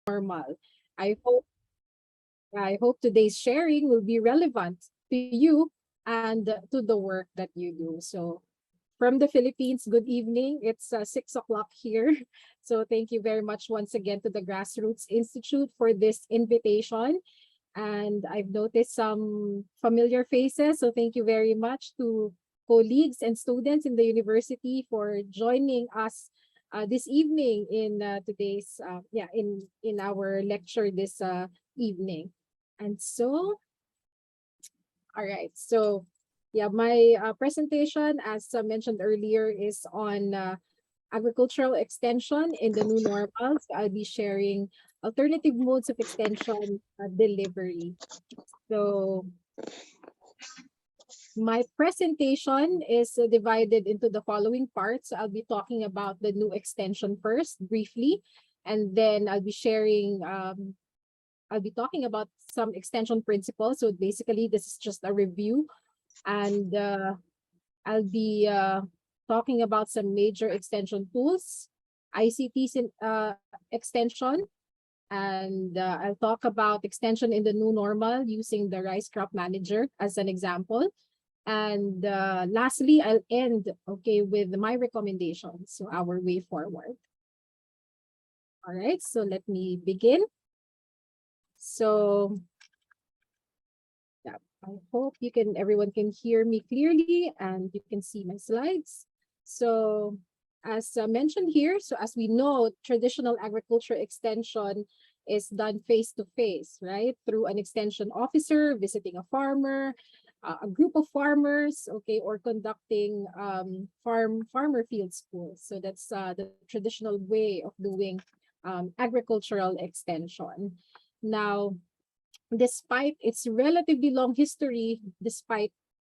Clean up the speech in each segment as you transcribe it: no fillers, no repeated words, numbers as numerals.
normal. I hope I hope today's sharing will be relevant to you and to the work that you do. So from the Philippines, good evening. It's 6 o'clock here. So thank you very much once again to the Grassroots Institute for this invitation. And I've noticed some familiar faces. So thank you very much to colleagues and students in the university for joining us this evening in today's in our lecture this evening. And so, all right. So yeah, my presentation, as mentioned earlier, is on agricultural extension in the new normal. So I'll be sharing alternative modes of extension delivery. So my presentation is divided into the following parts. I'll be talking about the new extension first, briefly, and then I'll be talking about some extension principles. So basically, this is just a review, and I'll be talking about some major extension tools, ICTs in extension, and I'll talk about extension in the new normal using the rice crop manager as an example. And lastly, I'll end with my recommendations, so our way forward. All right, so let me begin. So yeah, I hope everyone can hear me clearly and you can see my slides. So as mentioned here, so as we know, traditional agriculture extension is done face-to-face, right? Through an extension officer visiting a farmer, a group of farmers, or conducting farmer field schools. So that's the traditional way of doing agricultural extension. Now, despite its relatively long history, despite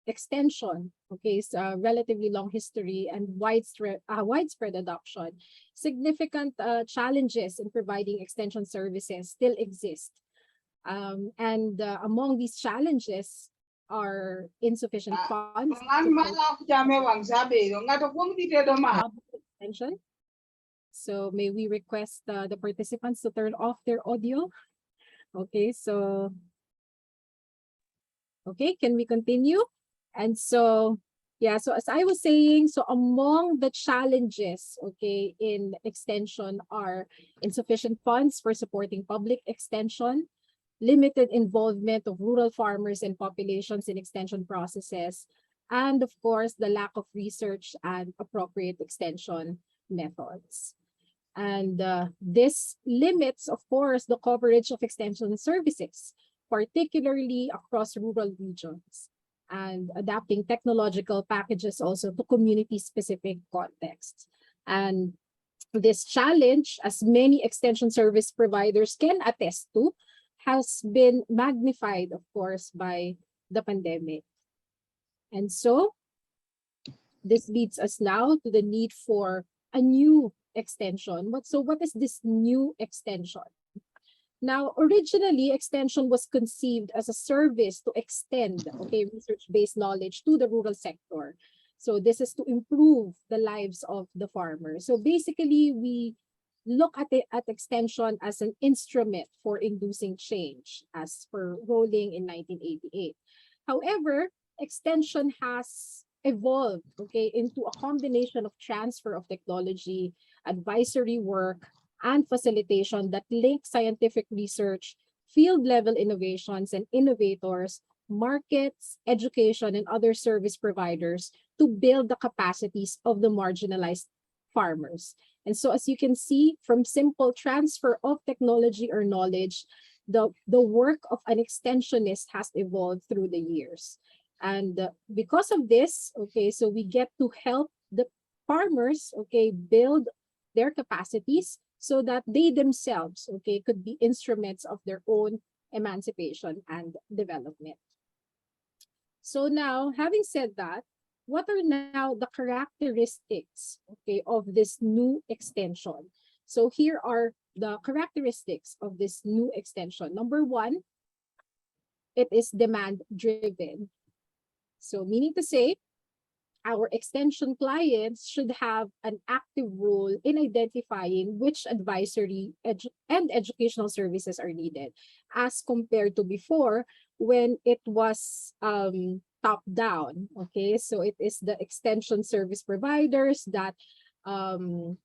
extension, it's a relatively long history and widespread adoption, significant challenges in providing extension services still exist. And among these challenges are insufficient funds extension. So may we request the participants to turn off their audio? Can we continue? And so, yeah, so as I was saying, so among the challenges, in extension are insufficient funds for supporting public extension, limited involvement of rural farmers and populations in extension processes, and of course, the lack of research and appropriate extension methods. And this limits, of course, the coverage of extension services, particularly across rural regions, and adapting technological packages also to community-specific contexts. And this challenge, as many extension service providers can attest to, has been magnified, of course, by the pandemic. And so this leads us now to the need for a new extension. What is this new extension? Now, originally, extension was conceived as a service to extend research-based knowledge to the rural sector. So this is to improve the lives of the farmers. So basically, we look at extension as an instrument for inducing change, as per Rowling in 1988. However, extension has evolved into a combination of transfer of technology, advisory work, and facilitation that link scientific research, field-level innovations, and innovators, markets, education, and other service providers to build the capacities of the marginalized farmers. And so as you can see, from simple transfer of technology or knowledge, the work of an extensionist has evolved through the years. And because of this, so we get to help the farmers, build their capacities so that they themselves, could be instruments of their own emancipation and development. So now, having said that, what are now the characteristics, of this new extension? So here are the characteristics of this new extension. Number one, it is demand driven. So meaning to say, our extension clients should have an active role in identifying which advisory and educational services are needed, as compared to before when it was top down. Okay, so it is the extension service providers that um,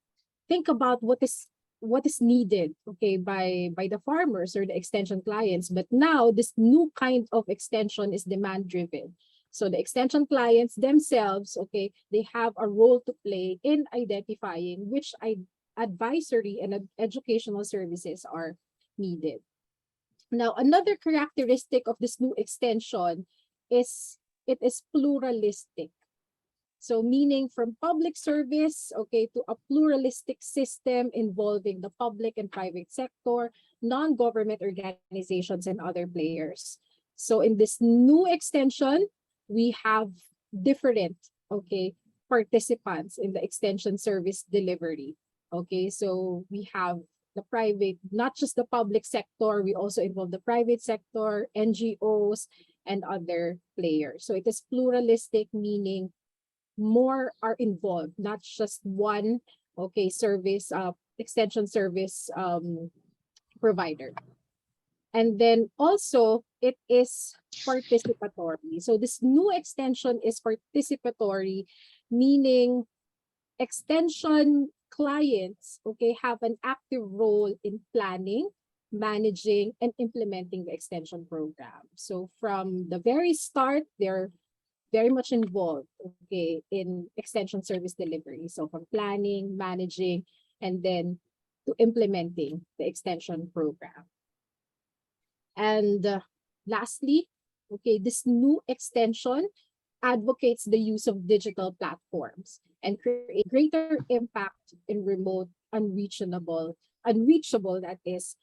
think about what is needed, okay, by the farmers or the extension clients. But now this new kind of extension is demand driven. So the extension clients themselves, okay, they have a role to play in identifying which advisory and educational services are needed. Now, another characteristic of this new extension is it is pluralistic. So meaning from public service, okay, to a pluralistic system involving the public and private sector, non-government organizations, and other players. So in this new extension, we have different, okay, participants in the extension service delivery. Okay, so we have the private, not just the public sector, we also involve the private sector, NGOs, and other players. So it is pluralistic, meaning more are involved, not just one, okay, service, extension service provider. And then also it is participatory. So this new extension is participatory, meaning extension clients, okay, have an active role in planning, managing, and implementing the extension program. So from the very start, they're very much involved, okay, in extension service delivery. So from planning, managing, and then to implementing the extension program. And lastly, okay, this new extension advocates the use of digital platforms and create greater impact in remote, unreachable, that is,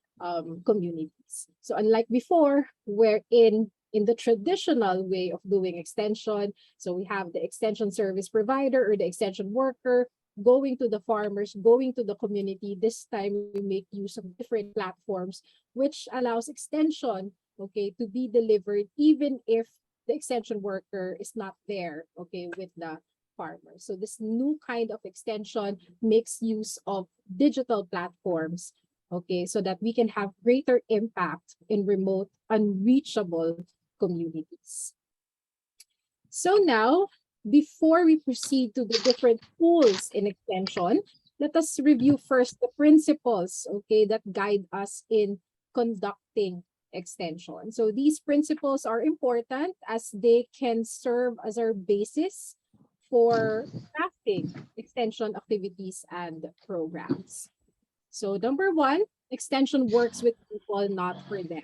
communities. So unlike before, wherein in the traditional way of doing extension, so we have the extension service provider or the extension worker going to the farmers, going to the community. This time we make use of different platforms, which allows extension, okay, to be delivered even if the extension worker is not there, okay, with the farmer. So this new kind of extension makes use of digital platforms, okay, so that we can have greater impact in remote, unreachable communities. So now, before we proceed to the different tools in extension, let us review first the principles, okay, that guide us in conducting extension. So these principles are important as they can serve as our basis for crafting extension activities and programs. So number one, extension works with people, not for them.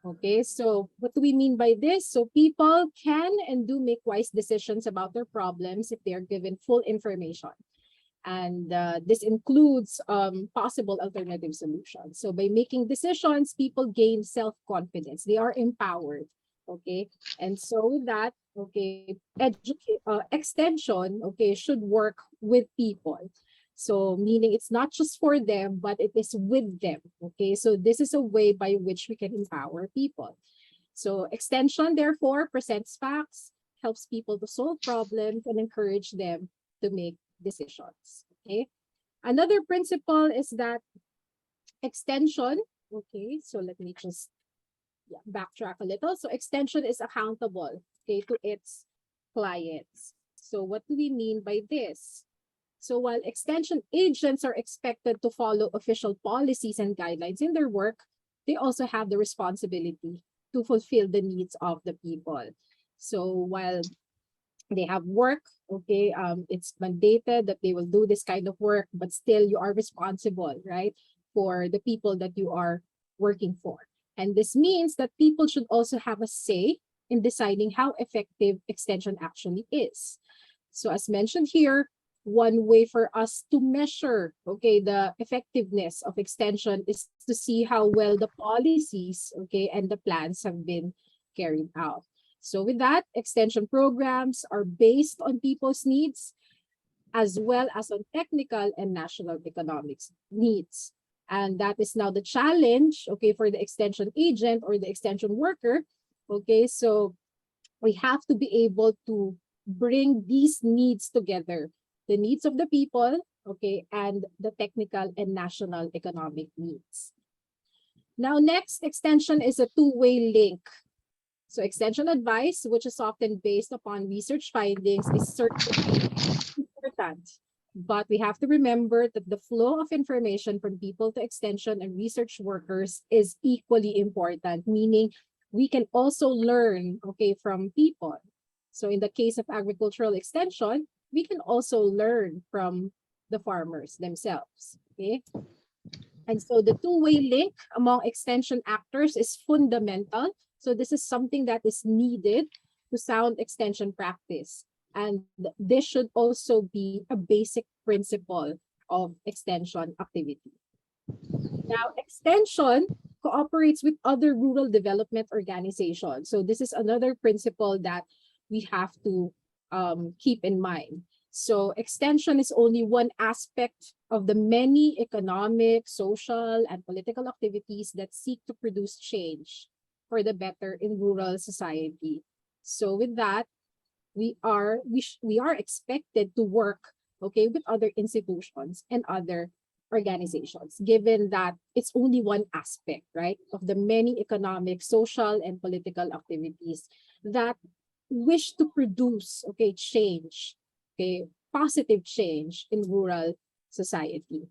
Okay, so what do we mean by this? So people can and do make wise decisions about their problems if they are given full information. And this includes possible alternative solutions. So by making decisions, people gain self-confidence. They are empowered. Okay, and so that, okay, extension, okay, should work with people. So meaning it's not just for them, but it is with them. Okay, so this is a way by which we can empower people. So extension, therefore, presents facts, helps people to solve problems, and encourage them to make decisions. Okay. Another principle is that extension, okay, so let me just backtrack a little. So extension is accountable, okay, to its clients. So what do we mean by this? So while extension agents are expected to follow official policies and guidelines in their work, they also have the responsibility to fulfill the needs of the people. So while they have work, okay, it's mandated that they will do this kind of work, but still you are responsible, right, for the people that you are working for. And this means that people should also have a say in deciding how effective extension actually is. So as mentioned here, one way for us to measure, okay, the effectiveness of extension is to see how well the policies, okay, and the plans have been carried out. So with that, extension programs are based on people's needs as well as on technical and national economics needs. And that is now the challenge, okay, for the extension agent or the extension worker. Okay, so we have to be able to bring these needs together, the needs of the people, okay, and the technical and national economic needs. Now, next, extension is a two-way link. So extension advice, which is often based upon research findings, is certainly important. But we have to remember that the flow of information from people to extension and research workers is equally important, meaning we can also learn, okay, from people. So in the case of agricultural extension, we can also learn from the farmers themselves, okay? And so the two-way link among extension actors is fundamental. So this is something that is needed to sound extension practice. And this should also be a basic principle of extension activity. Now, extension cooperates with other rural development organizations. So this is another principle that we have to keep in mind. So extension is only one aspect of the many economic, social, and political activities that seek to produce change for the better in rural society. So with that, we are expected to work, okay, with other institutions and other organizations, given that it's only one aspect, right, of the many economic, social, and political activities that wish to produce, okay, change, okay, positive change in rural society.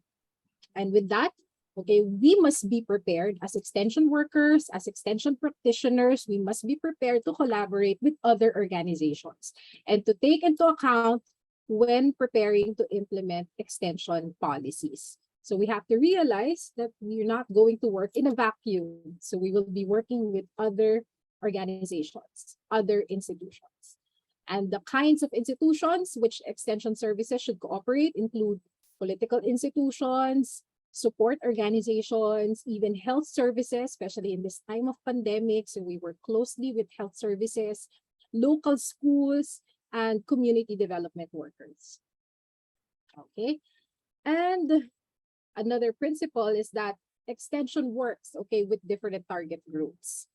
And with that, okay, we must be prepared as extension workers, as extension practitioners, we must be prepared to collaborate with other organizations and to take into account when preparing to implement extension policies. So we have to realize that we're not going to work in a vacuum. So we will be working with other organizations, other institutions. And the kinds of institutions which extension services should cooperate include political institutions, support organizations, even health services, especially in this time of pandemic. So we work closely with health services, local schools, and community development workers. Okay. And another principle is that extension works, okay, with different target groups.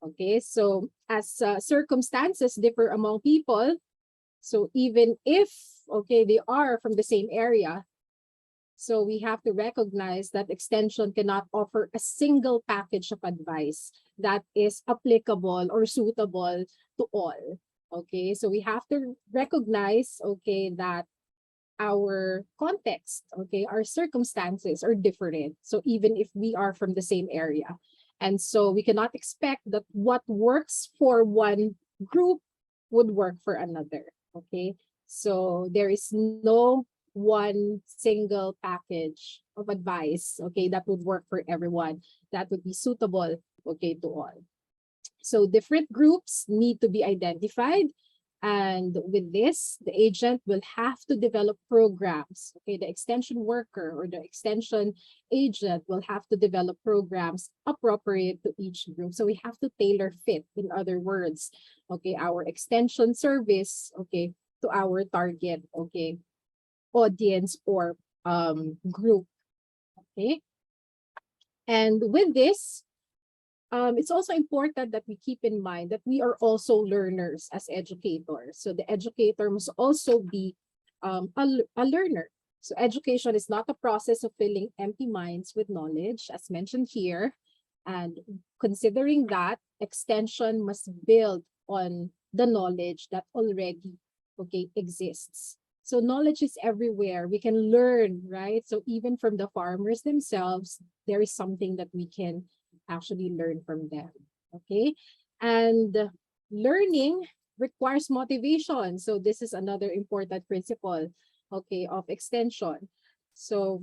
Okay, so as circumstances differ among people, so even if, okay, they are from the same area, so we have to recognize that extension cannot offer a single package of advice that is applicable or suitable to all. Okay, so we have to recognize, okay, that our context, okay, our circumstances are different. So even if we are from the same area. And so we cannot expect that what works for one group would work for another, okay? So there is no one single package of advice, okay, that would work for everyone, that would be suitable, okay, to all. So different groups need to be identified. And with this, the agent will have to develop programs. Okay, the extension worker or the extension agent will have to develop programs appropriate to each group. So we have to tailor fit, in other words, okay, our extension service, okay, to our target, okay, audience or group. Okay. And with this, it's also important that we keep in mind that we are also learners as educators. So the educator must also be a learner. So education is not a process of filling empty minds with knowledge, as mentioned here. And considering that, extension must build on the knowledge that already, okay, exists. So knowledge is everywhere. We can learn, right? So even from the farmers themselves, there is something that we can actually learn from them, okay? And learning requires motivation. So this is another important principle, okay, of extension. So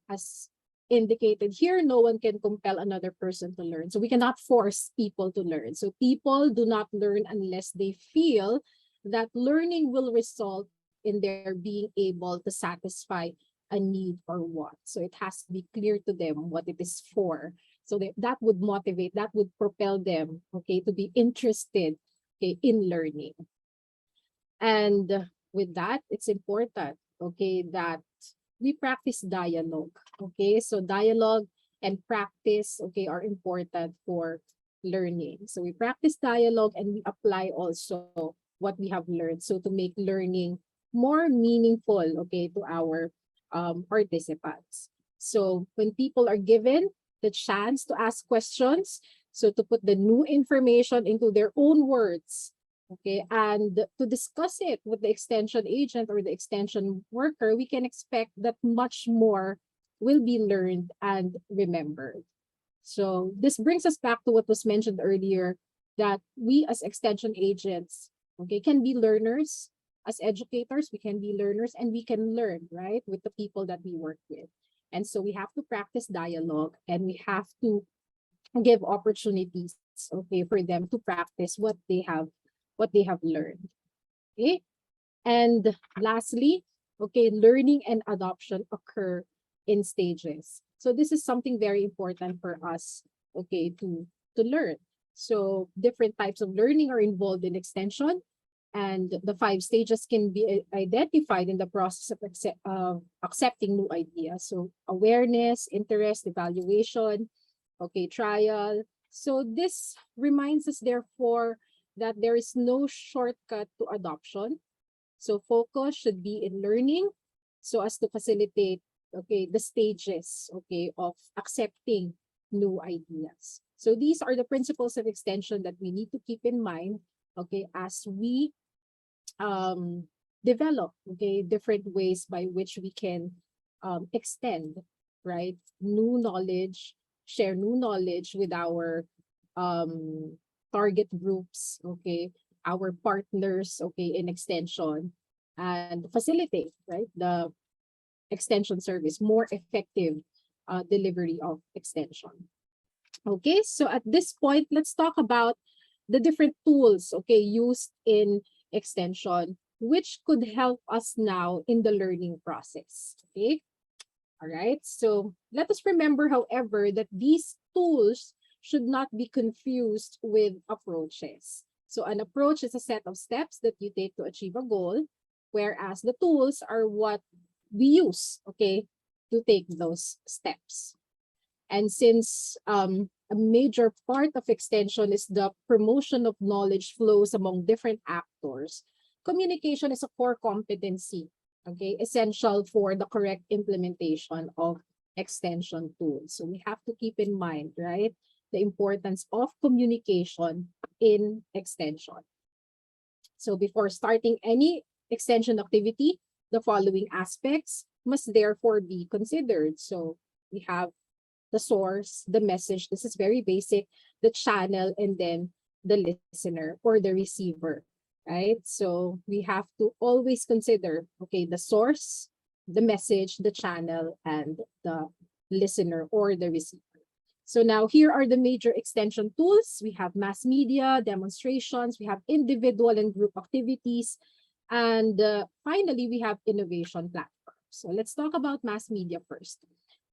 as indicated here, no one can compel another person to learn. So we cannot force people to learn. So people do not learn unless they feel that learning will result in their being able to satisfy a need or want. So it has to be clear to them what it is for. So that would motivate, that would propel them, okay, to be interested, okay, in learning. And with that, it's important, okay, that we practice dialogue, okay? So dialogue and practice, okay, are important for learning. So we practice dialogue and we apply also what we have learned. So to make learning more meaningful, okay, to our participants. So when people are given the chance to ask questions, so to put the new information into their own words, okay, and to discuss it with the extension agent or the extension worker, we can expect that much more will be learned and remembered. So this brings us back to what was mentioned earlier, that we as extension agents, okay, can be learners. As educators, we can be learners and we can learn, right, with the people that we work with. And so we have to practice dialogue and we have to give opportunities, okay, for them to practice what they have learned. Okay. And lastly, okay, learning and adoption occur in stages. So this is something very important for us, okay, to learn. So different types of learning are involved in extension, and the 5 stages can be identified in the process of accepting new ideas. So awareness, interest, evaluation, okay, trial. So this reminds us, therefore, that there is no shortcut to adoption. So focus should be in learning so as to facilitate, okay, the stages, okay, of accepting new ideas. So these are the principles of extension that we need to keep in mind, okay, as we develop, okay, different ways by which we can extend, right, new knowledge, share new knowledge with our target groups, okay, our partners, okay, in extension, and facilitate, right, the extension service, more effective delivery of extension. Okay, so at this point, let's talk about the different tools, okay, used in extension, which could help us now in the learning process. Okay, all right. So let us remember, however, that these tools should not be confused with approaches. So an approach is a set of steps that you take to achieve a goal, whereas the tools are what we use, okay, to take those steps. And since a major part of extension is the promotion of knowledge flows among different actors, communication is a core competency, okay, essential for the correct implementation of extension tools. So we have to keep in mind, right, the importance of communication in extension. So before starting any extension activity, the following aspects must therefore be considered. So we have the source, the message, this is very basic, the channel, and then the listener or the receiver, right? So we have to always consider, okay, the source, the message, the channel, and the listener or the receiver. So now here are the major extension tools. We have mass media, demonstrations, we have individual and group activities, and finally, we have innovation platforms. So let's talk about mass media first.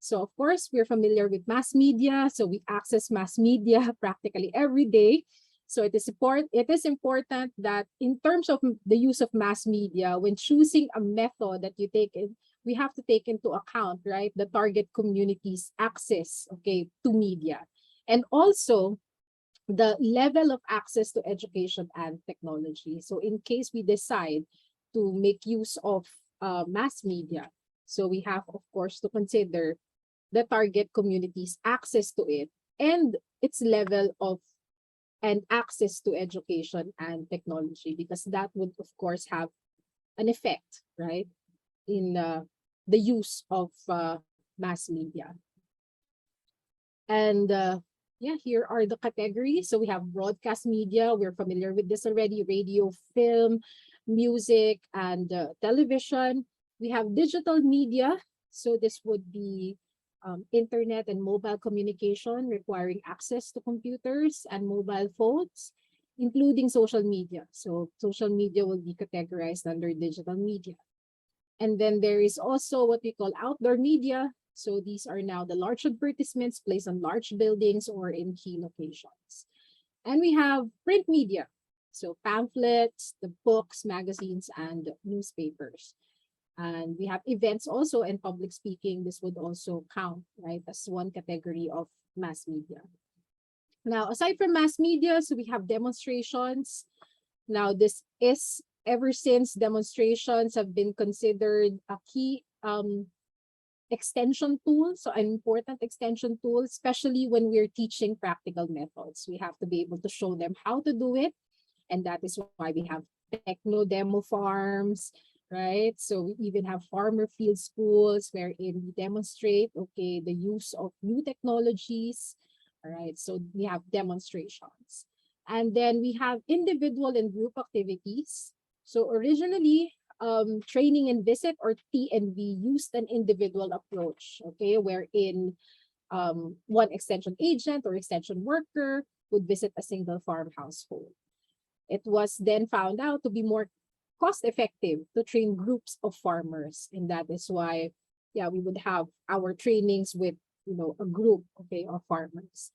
So of course, we're familiar with mass media. So we access mass media practically every day. So it is important that in terms of the use of mass media, when choosing a method that you take in, we have to take into account, right, the target community's access, okay, to media. And also the level of access to education and technology. So in case we decide to make use of mass media, so we have, of course, to consider the target community's access to it and its level of and access to education and technology, because that would, of course, have an effect, right, in the use of mass media. And yeah, here are the categories. So we have broadcast media. We're familiar with this already: radio, film, music, and television. We have digital media. So this would be internet and mobile communication requiring access to computers and mobile phones, including social media. So social media will be categorized under digital media. And then there is also what we call outdoor media. So these are now the large advertisements placed on large buildings or in key locations. And we have print media. So pamphlets, the books, magazines, and newspapers. And we have events also, and public speaking. This would also count, right, as one category of mass media. Now, aside from mass media, so we have demonstrations, Now, this is ever since demonstrations have been considered a key extension tool, so an important extension tool, especially when we're teaching practical methods. We have to be able to show them how to do it, and that is why we have techno demo farms, right? So we even have farmer field schools wherein we demonstrate, okay, the use of new technologies, all right? So we have demonstrations. And then we have individual and group activities. So originally, training and visit, or TNV, used an individual approach, okay, wherein one extension agent or extension worker would visit a single farm household. It was then found out to be more cost effective to train groups of farmers. And that is why, yeah, we would have our trainings with, a group, okay, of farmers.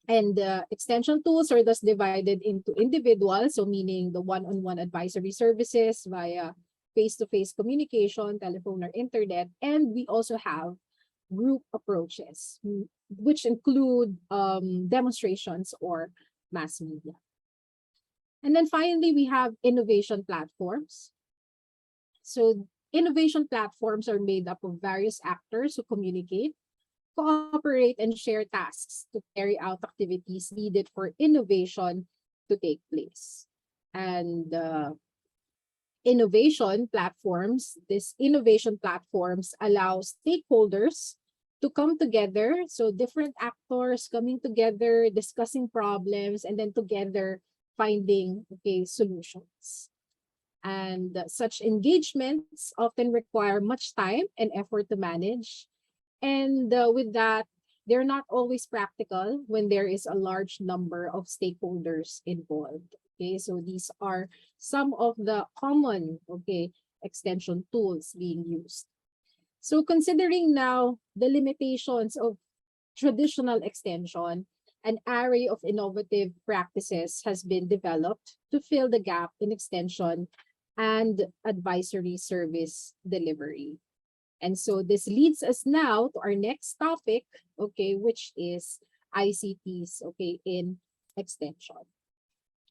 And extension tools are thus divided into individual, so meaning the one-on-one advisory services via face-to-face communication, telephone or internet. And we also have group approaches, which include demonstrations or mass media. And then finally, we have innovation platforms. So innovation platforms are made up of various actors who communicate, cooperate, and share tasks to carry out activities needed for innovation to take place. And these innovation platforms allow stakeholders to come together. So different actors coming together, discussing problems, and then together finding, okay, solutions. And such engagements often require much time and effort to manage. And with that, they're not always practical when there is a large number of stakeholders involved. Okay, so these are some of the common, okay, extension tools being used. So considering now the limitations of traditional extension, an array of innovative practices has been developed to fill the gap in extension and advisory service delivery. And so this leads us now to our next topic, okay, which is ICTs, okay, in extension.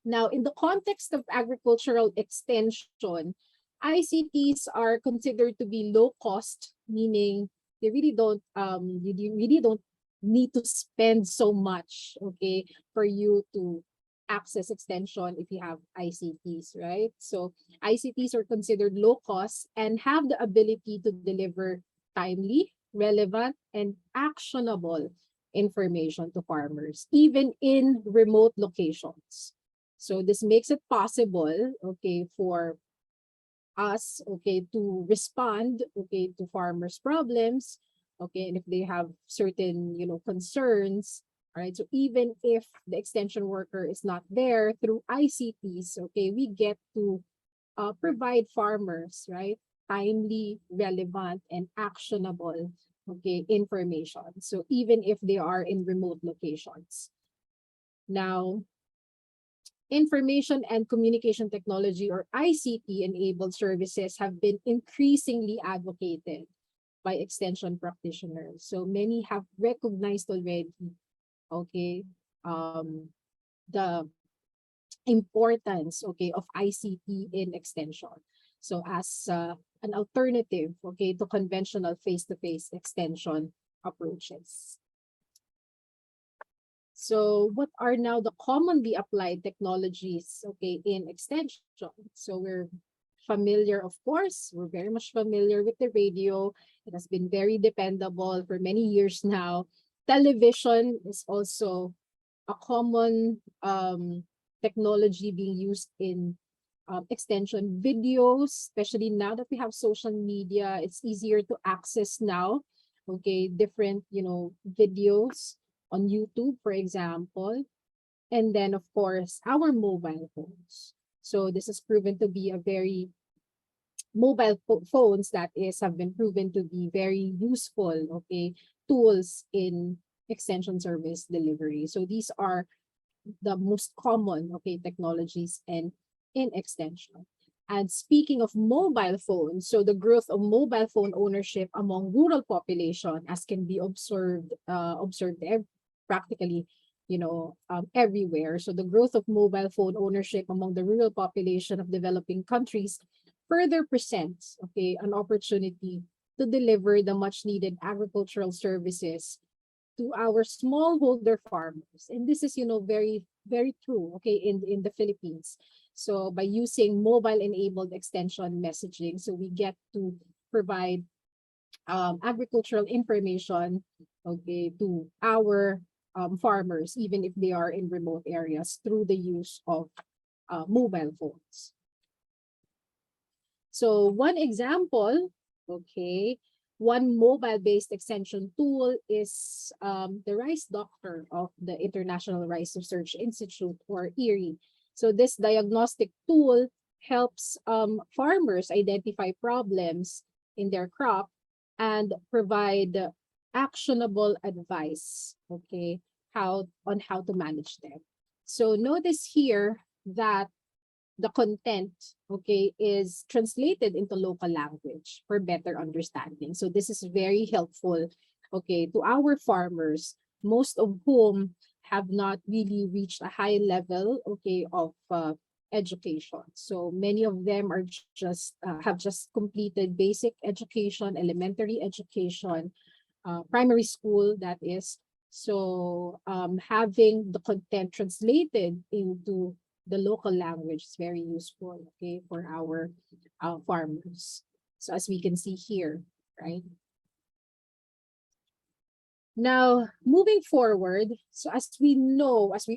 Now, in the context of agricultural extension, ICTs are considered to be low cost, meaning they really don't you really don't need to spend so much, okay, for you to access extension if you have ICTs, right? So ICTs are considered low cost and have the ability to deliver timely, relevant, and actionable information to farmers, even in remote locations. So this makes it possible, okay, for us, okay, to respond, okay, to farmers' problems, okay, and if they have certain, concerns, all right. So even if the extension worker is not there, through ICTs, okay, we get to provide farmers, right, timely, relevant, and actionable, okay, information. So even if they are in remote locations. Now, information and communication technology, or ICT enabled services, have been increasingly advocated by extension practitioners. So many have recognized already, okay, the importance, okay, of ICT in extension. So as an alternative, okay, to conventional face-to-face extension approaches. So what are now the commonly applied technologies, okay, in extension? So we're familiar, of course, we're very much familiar with the radio. It has been very dependable for many years now. Television is also a common technology being used in extension. Videos, especially now that we have social media, it's easier to access now, okay, different, videos on YouTube, for example. And then, of course, our mobile phones. So this has proven to be a very phones that have been proven to be very useful, okay, tools in extension service delivery. So these are the most common, okay, technologies in extension. And speaking of mobile phones, so the growth of mobile phone ownership among rural population, as can be observed practically everywhere. So the growth of mobile phone ownership among the rural population of developing countries further presents, okay, an opportunity to deliver the much needed agricultural services to our smallholder farmers. And this is, very, very true, okay, in the Philippines. So by using mobile enabled extension messaging, so we get to provide agricultural information, okay, to our farmers, even if they are in remote areas through the use of mobile phones. So one example, okay, one mobile-based extension tool is the Rice Doctor of the International Rice Research Institute, or Evelie. So this diagnostic tool helps farmers identify problems in their crop and provide actionable advice, okay, on how to manage them. So notice here that the content, okay, is translated into local language for better understanding. So this is very helpful, okay, to our farmers, most of whom have not really reached a high level, okay, of education. So many of them are just have just completed basic education, elementary education, primary school, that is. So having the content translated into the local language is very useful, okay, for our farmers. So as we can see here, right? Now, moving forward, so as we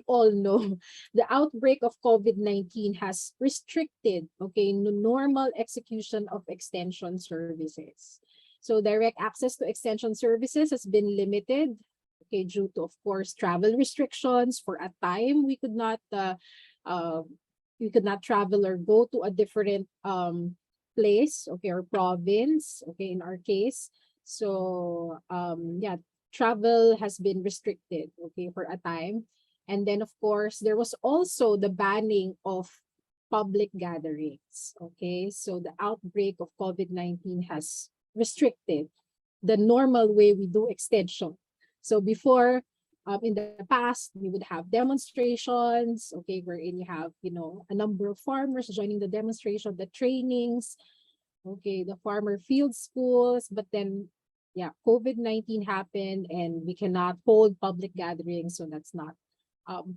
all know, the outbreak of COVID-19 has restricted, okay, normal execution of extension services. So direct access to extension services has been limited, okay, due to, of course, travel restrictions. For a time, uh, we could not travel or go to a different place, okay, or province, okay, in our case. So yeah, travel has been restricted, okay, for a time. And then, of course, there was also the banning of public gatherings, okay? So the outbreak of COVID-19 has restricted the normal way we do extension. So before, in the past, we would have demonstrations, okay, wherein you have, a number of farmers joining the demonstration, the trainings, okay, the farmer field schools, but then, yeah, COVID-19 happened and we cannot hold public gatherings, so that's not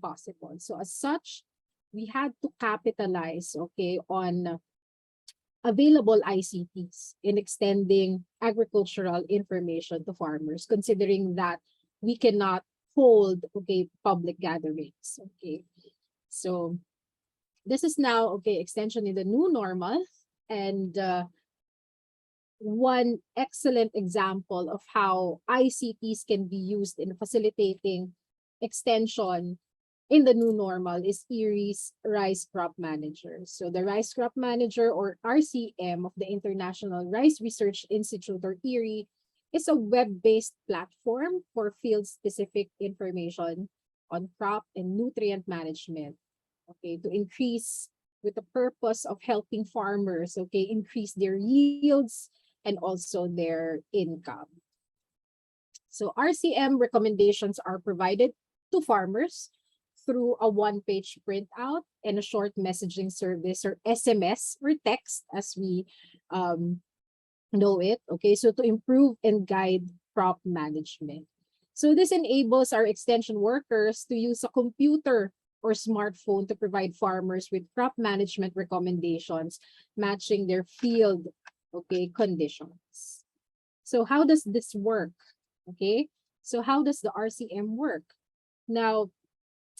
possible. So as such, we had to capitalize, okay, on available ICTs in extending agricultural information to farmers, considering that we cannot hold, okay, public gatherings, okay. So this is now, okay, extension in the new normal, and one excellent example of how ICTs can be used in facilitating extension in the new normal is Erie's Rice Crop Manager. So the Rice Crop Manager, or RCM, of the International Rice Research Institute, or Evelie, is a web-based platform for field-specific information on crop and nutrient management, okay, to increase, with the purpose of helping farmers, okay, increase their yields and also their income. So RCM recommendations are provided to farmers through a one-page printout and a short messaging service, or SMS, or text as we know it, okay, so to improve and guide crop management. So this enables our extension workers to use a computer or smartphone to provide farmers with crop management recommendations matching their field, okay, conditions. So how does this work? Okay, so how does the RCM work? Now,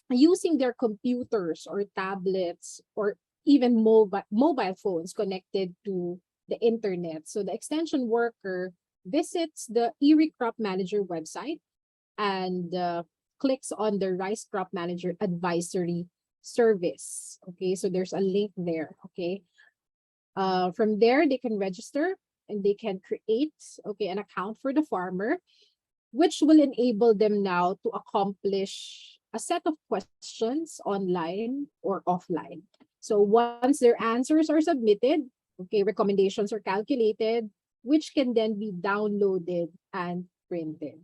using their computers or tablets or even mobile phones connected to the internet, so the extension worker visits the Erie Crop Manager website and clicks on the Rice Crop Manager Advisory Service. Okay, so there's a link there. Okay, from there they can register and they can create, okay, an account for the farmer, which will enable them now to accomplish a set of questions online or offline. So once their answers are submitted, okay, recommendations are calculated, which can then be downloaded and printed.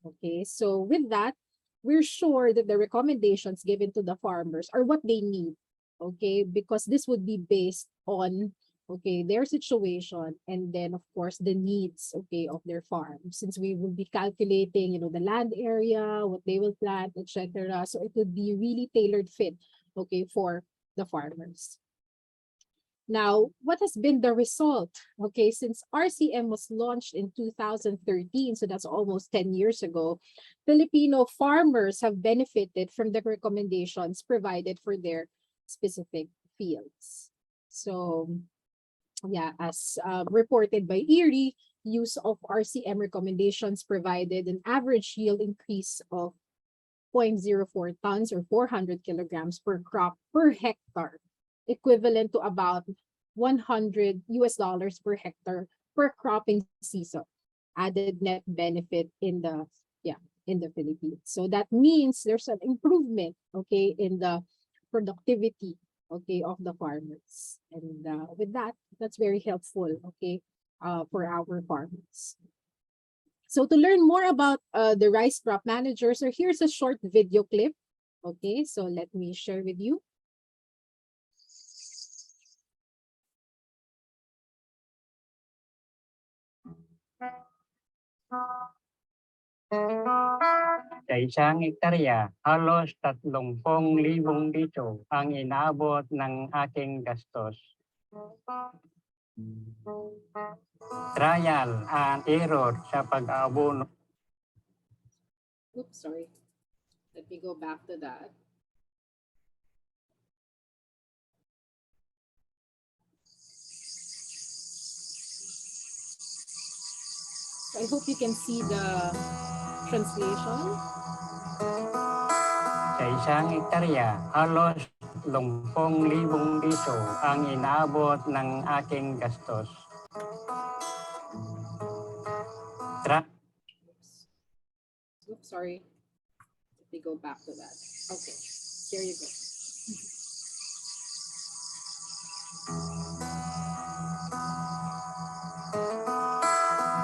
Okay, so with that, we're sure that the recommendations given to the farmers are what they need, okay? Because this would be based on, okay, their situation, and then of course the needs, okay, of their farm. Since we will be calculating, you know, the land area, what they will plant, etc. So it would be really tailored fit, okay, for the farmers. Now, what has been the result? Okay, since RCM was launched in 2013, so that's almost 10 years ago, Filipino farmers have benefited from the recommendations provided for their specific fields. So, yeah, as reported by Erie, use of RCM recommendations provided an average yield increase of 0.04 tons or 400 kilograms per crop per hectare, equivalent to about $100 per hectare per cropping season. Added net benefit in the, yeah, in the Philippines. So that means there's an improvement, okay, in the productivity, okay, of the farmers. And with that, that's very helpful, okay, for our farmers. So to learn more about the rice crop managers, so here's a short video clip. Okay, so let me share with you. Sa isang hektarya, halos 30,000 piso ang inaabot ng aking gastos. Trial and error sa pag-aabono. Oops, sorry. Let me go back to that. I hope you can see the translation. Sa isang hektarya, halos 30,000 piso ang inaabot ng aking gastos. Oops, sorry. Let me go back to that. Okay, here you go.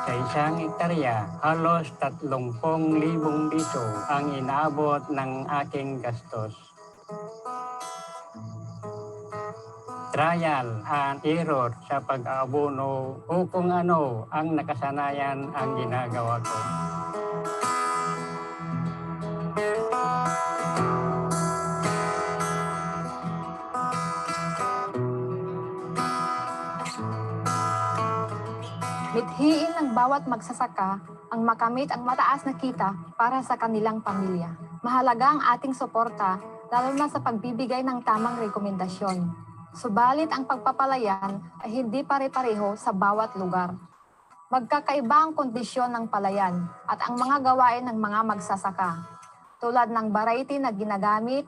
Sa isang hektarya, halos 30,000 piso ang inaabot ng aking gastos. Trial and error sa pag-aabono o kung ano ang nakasanayan ang ginagawa ko. Mithiin ng bawat magsasaka ang makamit ang mataas na kita para sa kanilang pamilya. Mahalaga ang ating suporta, lalo na sa pagbibigay ng tamang rekomendasyon. Subalit ang pagpapalayan ay hindi pare-pareho sa bawat lugar. Magkakaiba ang kondisyon ng palayan at ang mga gawain ng mga magsasaka, tulad ng variety na ginagamit,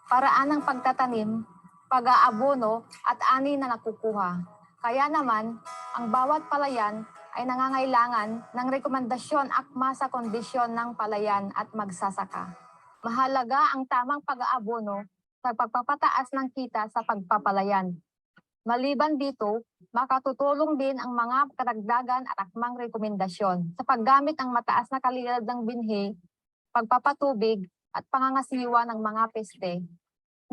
paraan ng pagtatanim, pag-aabono at ani na nakukuha. Kaya naman, ang bawat palayan ay nangangailangan ng rekomendasyon akma sa kondisyon ng palayan at magsasaka. Mahalaga ang tamang pag-aabono sa pagpapataas ng kita sa pagpapalayan. Maliban dito, makatutulong din ang mga karagdagan at akmang rekomendasyon sa paggamit ng mataas na kalidad ng binhi, pagpapatubig at pangangasiwa ng mga peste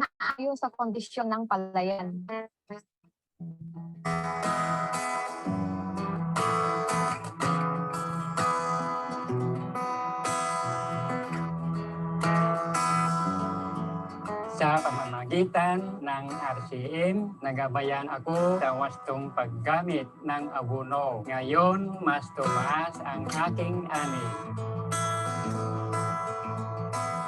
na ayon sa kondisyon ng palayan. Sa pamamagitan ng RCM, nagabayan ako sa wastong paggamit ng abono. Ngayon, mas tumaas ang aking ani.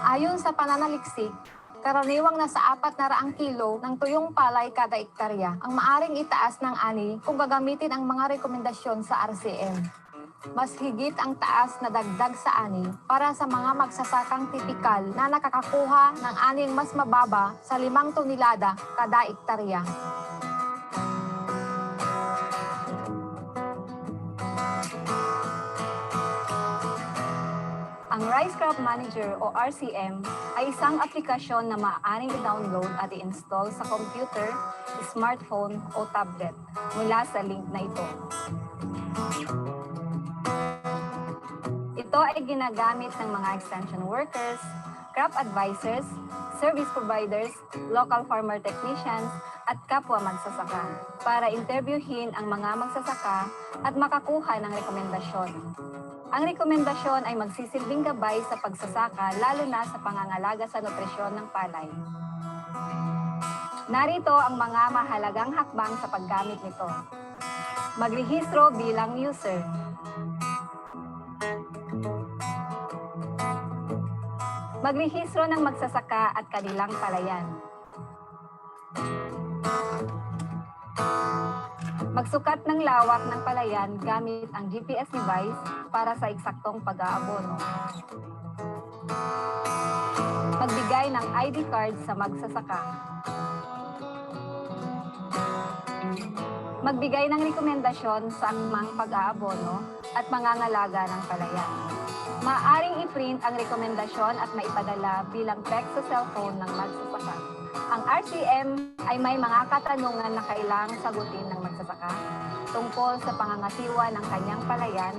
Ayon sa pananaliksik, karaniwang nasa 400 kilo ng tuyong palay kada ektarya ang maaring itaas ng ani kung gagamitin ang mga rekomendasyon sa RCM. Mas higit ang taas na dagdag sa ani para sa mga magsasakang tipikal na nakakakuha ng aning mas mababa sa 5 tonelada kada ektarya. Ang Rice Crop Manager o RCM ay isang aplikasyon na maaaring i-download at i-install sa computer, smartphone o tablet mula sa link na ito. Ito Ito ay ginagamit ng mga extension workers, crop advisors, service providers, local farmer technicians, at kapwa magsasaka para interviewin ang mga magsasaka at makakuha ng rekomendasyon. Ang rekomendasyon ay magsisilbing gabay sa pagsasaka lalo na sa pangangalaga sa nutrisyon ng palay. Narito ang mga mahalagang hakbang sa paggamit nito. Magrehistro bilang user. Magrehistro ng magsasaka at kanilang palayan. Magsukat ng lawak ng palayan gamit ang GPS device para sa eksaktong pag-aabono. Magbigay ng ID card sa magsasaka. Magbigay ng rekomendasyon sa akmang pag-aabono at mangangalaga ng palayan. Maaaring i-print ang rekomendasyon at maipadala bilang text sa cellphone ng magsasaka. Ang RCM ay may mga katanungan na kailangang sagutin ng magsasaka tungkol sa pangangasiwa ng kanyang palayan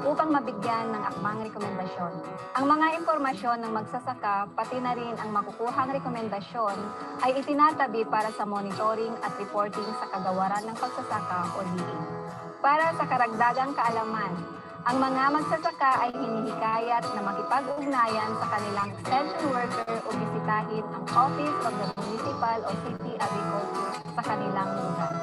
upang mabigyan ng akmang rekomendasyon. Ang mga impormasyon ng magsasaka, pati na rin ang makukuhang rekomendasyon ay itinatabi para sa monitoring at reporting sa kagawaran ng pagsasaka o DA. Para sa karagdagang kaalaman, ang mga magsasaka ay hinihikayat na makipag-ugnayan sa kanilang extension worker o bisitahin ang Office of the Municipal o City Agriculture sa kanilang lugar.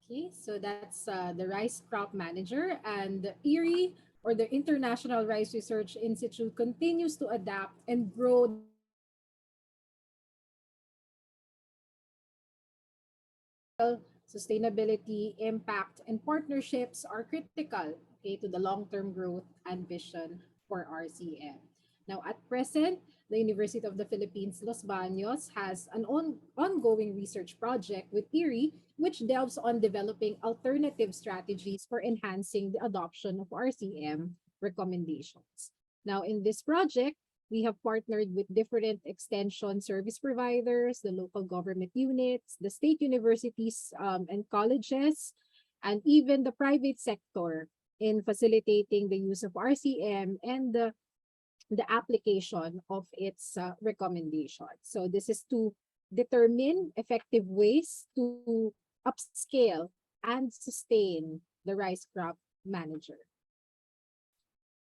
Okay, so that's the rice crop manager, and Erie, or the International Rice Research Institute, continues to adapt and grow sustainability, impact, and partnerships are critical, okay, to the long-term growth and vision for RCM. Now, at present, the University of the Philippines, Los Baños, has an ongoing research project with Erie, which delves on developing alternative strategies for enhancing the adoption of RCM recommendations. Now, in this project, we have partnered with different extension service providers, the local government units, the state universities and colleges, and even the private sector in facilitating the use of RCM and the application of its recommendations. So this is to determine effective ways to upscale and sustain the rice crop manager.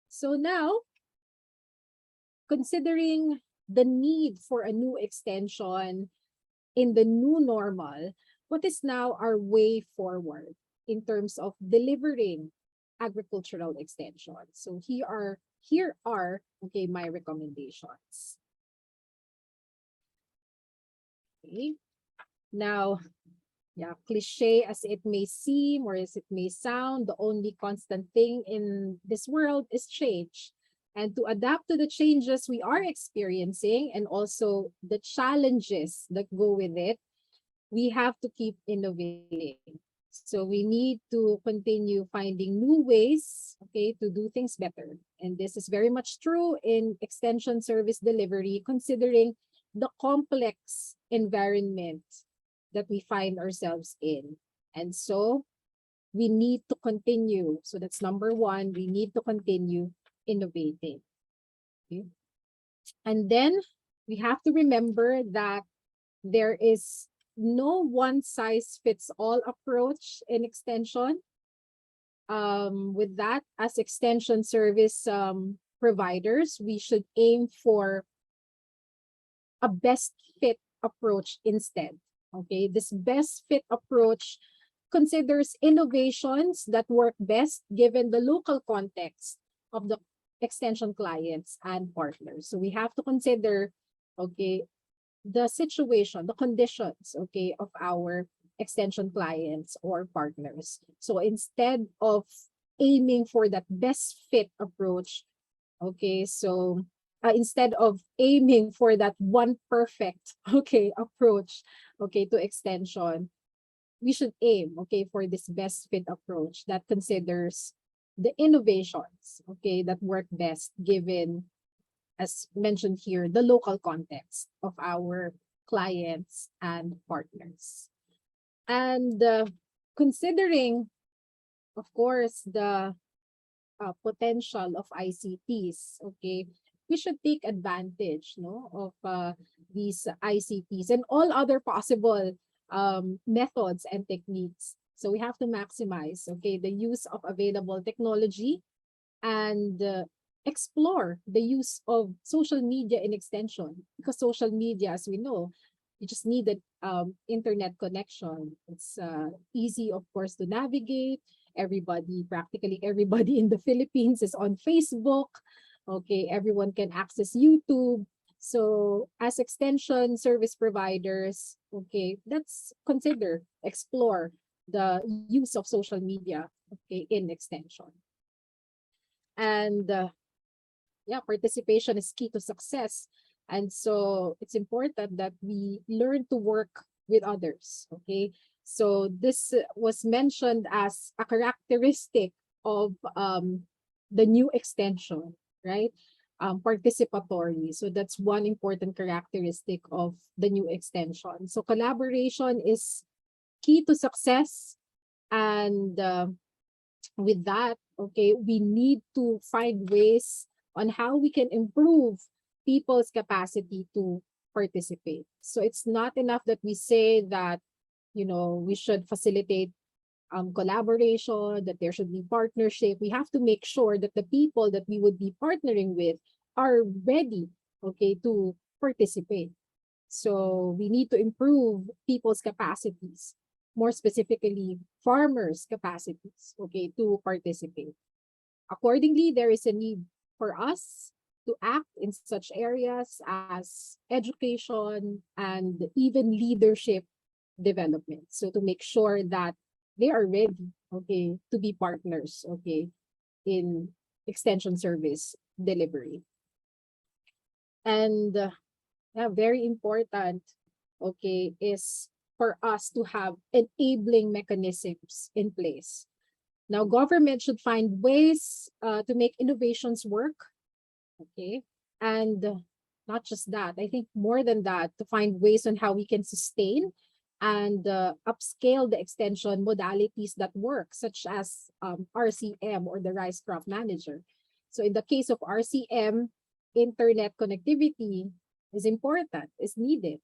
So now, considering the need for a new extension in the new normal, what is now our way forward in terms of delivering agricultural extension? So here are okay, my recommendations. Okay. Now, yeah, cliche as it may seem or as it may sound, the only constant thing in this world is change. And to adapt to the changes we are experiencing and also the challenges that go with it, we have to keep innovating. So we need to continue finding new ways, okay, to do things better. And this is very much true in extension service delivery, considering the complex environment that we find ourselves in. And so we need to continue. So that's number one, we need to continue innovating. Okay. And then we have to remember that there is no one size fits all approach in extension. With that, as extension service providers, we should aim for a best fit approach instead. Okay, this best fit approach considers innovations that work best given the local context of the extension clients and partners. So we have to consider, okay, the situation, the conditions, okay, of our extension clients or partners. So instead of aiming for that best fit approach, okay, so instead of aiming for that one perfect, okay, approach, okay, to extension, we should aim, okay, for this best fit approach that considers the innovations, okay, that work best given, as mentioned here, the local context of our clients and partners. And considering, of course, the potential of ICTs, okay, we should take advantage, no, of these ICTs and all other possible methods and techniques. So we have to maximize, okay, the use of available technology and explore the use of social media in extension, because social media, as we know, you just need the internet connection. It's easy, of course, to navigate. Everybody, practically everybody in the Philippines is on Facebook. Okay, everyone can access YouTube. So as extension service providers, okay, let's consider, explore the use of social media, okay, in extension. And yeah, participation is key to success. And so it's important that we learn to work with others. Okay. So this was mentioned as a characteristic of the new extension, right? Participatory. So that's one important characteristic of the new extension. So collaboration is key to success. And with that, okay, we need to find ways on how we can improve people's capacity to participate. So it's not enough that we say that, you know, we should facilitate collaboration, that there should be partnership. We have to make sure that the people that we would be partnering with are ready, okay, to participate. So we need to improve people's capacities, more specifically, farmers' capacities, okay, to participate. Accordingly, there is a need for us to act in such areas as education and even leadership development. So to make sure that they are ready, okay, to be partners, okay, in extension service delivery. And yeah, very important, okay, is for us to have enabling mechanisms in place. Now, government should find ways to make innovations work, okay? And not just that, I think more than that, to find ways on how we can sustain and upscale the extension modalities that work, such as RCM, or the Rice Crop Manager. So in the case of RCM, internet connectivity is important, is needed.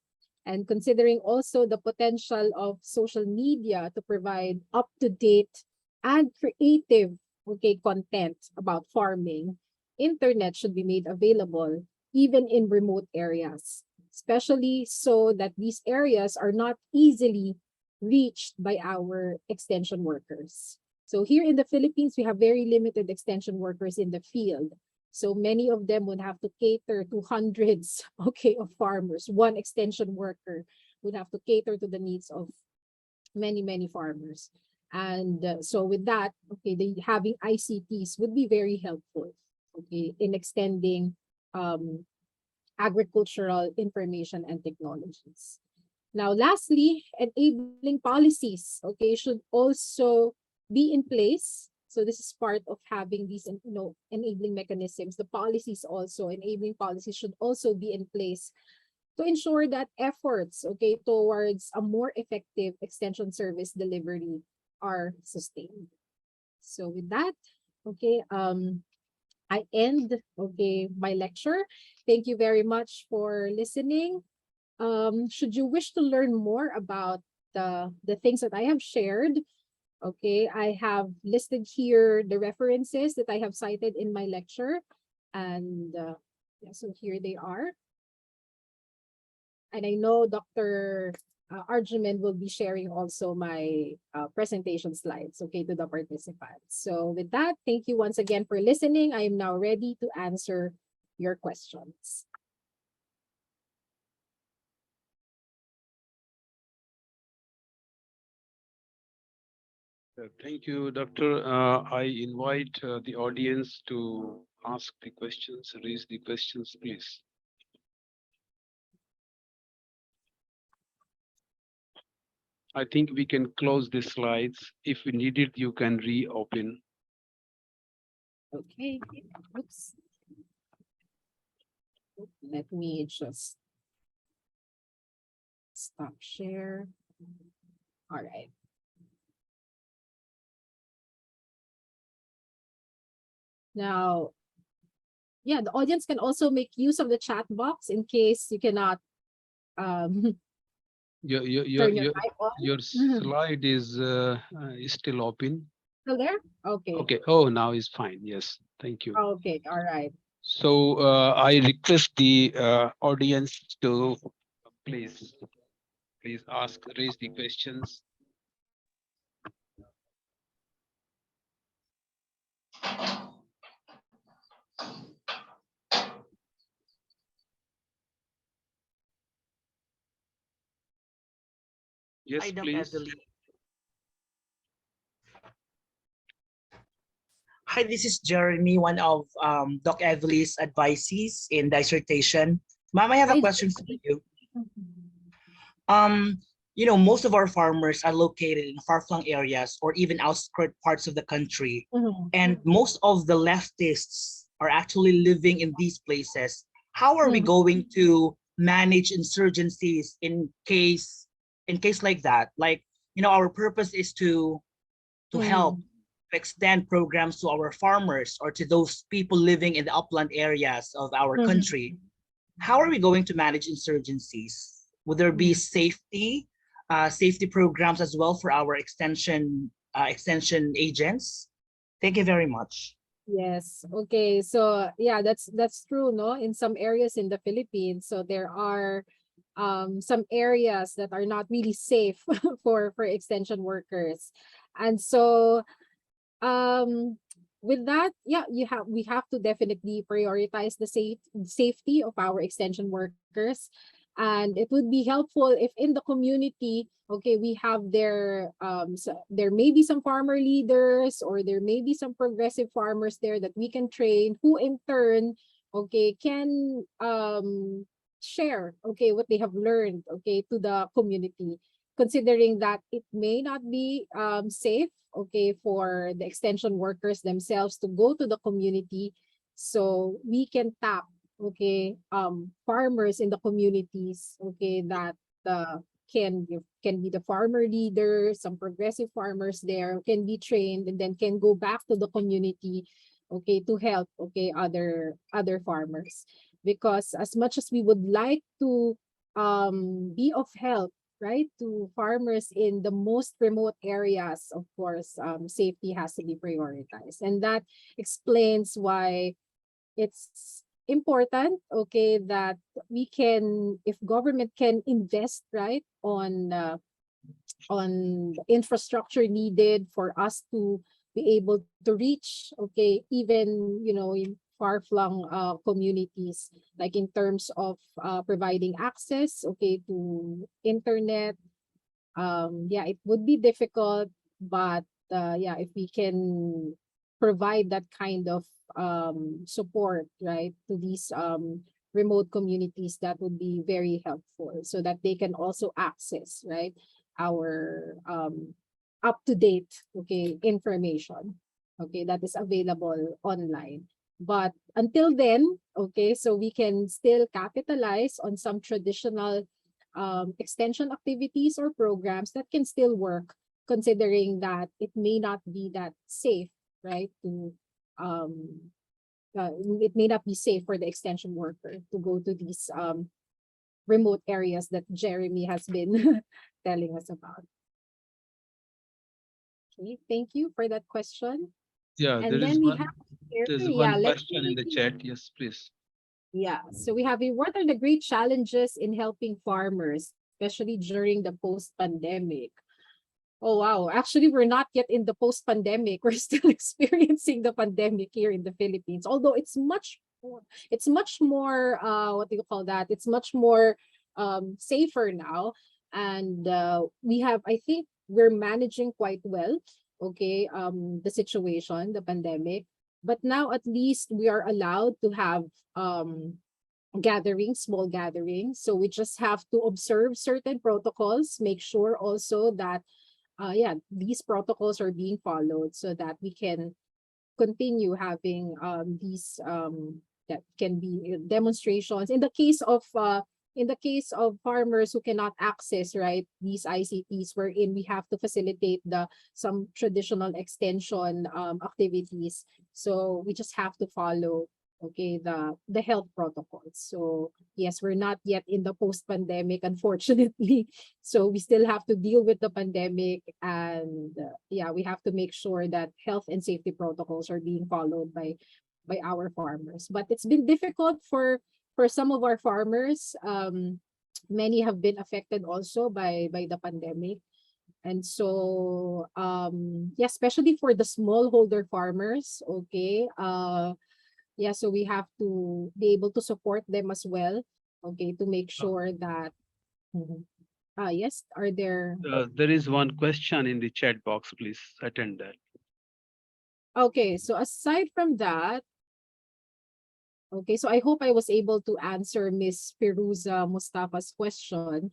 And considering also the potential of social media to provide up-to-date and creative, okay, content about farming, internet should be made available even in remote areas, especially so that these areas are not easily reached by our extension workers. So here in the Philippines, we have very limited extension workers in the field. So many of them would have to cater to hundreds, okay, of farmers. One extension worker would have to cater to the needs of many, many farmers. And so with that, okay, having ICTs would be very helpful, okay, in extending agricultural information and technologies. Now, lastly, enabling policies, okay, should also be in place. So this is part of having these, enabling mechanisms. The policies also, enabling policies should also be in place to ensure that efforts, okay, towards a more effective extension service delivery are sustained. So with that, okay, I end, okay, my lecture. Thank you very much for listening. Should you wish to learn more about the things that I have shared, okay, I have listed here the references that I have cited in my lecture. And yeah, so here they are. And I know Dr. Arjuman will be sharing also my presentation slides, okay, to the participants. So with that, thank you once again for listening. I am now ready to answer your questions. Thank you, Doctor. I invite the audience to ask the questions, raise the questions, please. I think we can close the slides. If we need it, you can reopen. Okay. Oops. Let me just stop share. All right. Now, yeah, the audience can also make use of the chat box in case you cannot um, Your your your turn your your, mic on. your slide is still open. Still there? Okay. Okay. Oh, now is fine. Yes. Thank you. Okay. All right. So I request the audience to please raise the questions. Hi, Yes, Doc please. Evelie. Hi, this is Jeremy, one of Doc Evelie's advisees in dissertation. Ma'am, I have a Hi, question for Jackie. you. Um, most of our farmers are located in far-flung areas or even outskirt parts of the country, Mhm. and most of the leftists are actually living in these places. How are we Mhm. going to manage insurgencies in case like that? Like, our purpose is to help Mhm. to extend programs to our farmers or to those people living in the upland areas of our Mhm. country. How are we going to manage insurgencies? Would there be Mhm. safety programs as well for our extension agents? Thank you very much. Yes. Okay. So yeah, that's true, no? In some areas in the Philippines, so there are some areas that are not really safe for extension workers. And so um with that, yeah, we have to definitely prioritize the safety of our extension workers. And it would be helpful if in the community, okay, we have there may be some farmer leaders, or there may be some progressive farmers there that we can train, who in turn, okay, can share, okay, what they have learned, okay, to the community, considering that it may not be safe, okay, for the extension workers themselves to go to the community. So we can tap, okay, farmers in the communities, okay, that can be the farmer leader, some progressive farmers there can be trained, and then can go back to the community, okay, to help, okay, other farmers. Because as much as we would like to be of help, right, to farmers in the most remote areas, of course, safety has to be prioritized. And that explains why it's important, okay, that we can, if government can invest, right, on the infrastructure needed for us to be able to reach, okay, even, in far-flung communities, like in terms of providing access, okay, to internet. Yeah, it would be difficult, but yeah, if we can provide that kind of support, right, to these remote communities, that would be very helpful, so that they can also access, right, our up to date, okay, information, okay, that is available online. But until then, okay, so we can still capitalize on some traditional extension activities or programs that can still work, considering that it may not be that safe, right? Um, it may not be safe for the extension worker to go to these remote areas that Jeremy has been telling us about. Okay, thank you for that question. Yeah, And then we have here, there's yeah, one let's question in see. the chat. Yes, please. Yeah, so we have what are the great challenges in helping farmers, especially during the post-pandemic? Oh, wow. Actually, we're not yet in the post-pandemic. We're still experiencing the pandemic here in the Philippines. Although it's much more, what do you call that? It's much more safer now. And I think we're managing quite well, okay, the situation, the pandemic. But now at least we are allowed to have um gatherings, small gatherings. So we just have to observe certain protocols, make sure also that yeah, these protocols are being followed, so that we can continue having these that can be demonstrations. In the case of in the case of farmers who cannot access, right, these ICTs, wherein we have to facilitate some traditional extension activities. So we just have to follow, okay, the health protocols. So yes, we're not yet in the post-pandemic, unfortunately. So we still have to deal with the pandemic, and yeah, we have to make sure that health and safety protocols are being followed by our farmers. But it's been difficult for some of our farmers. Many have been affected also by the pandemic. And so yeah, especially for the smallholder farmers, okay. Yeah, so we have to be able to support them as well, okay, to make sure that Mhm. Yes, are there There is one question in the chat box. Please attend that. okay, so aside from that, okay, so I hope I was able to answer Miss Firuza Mustafa's question.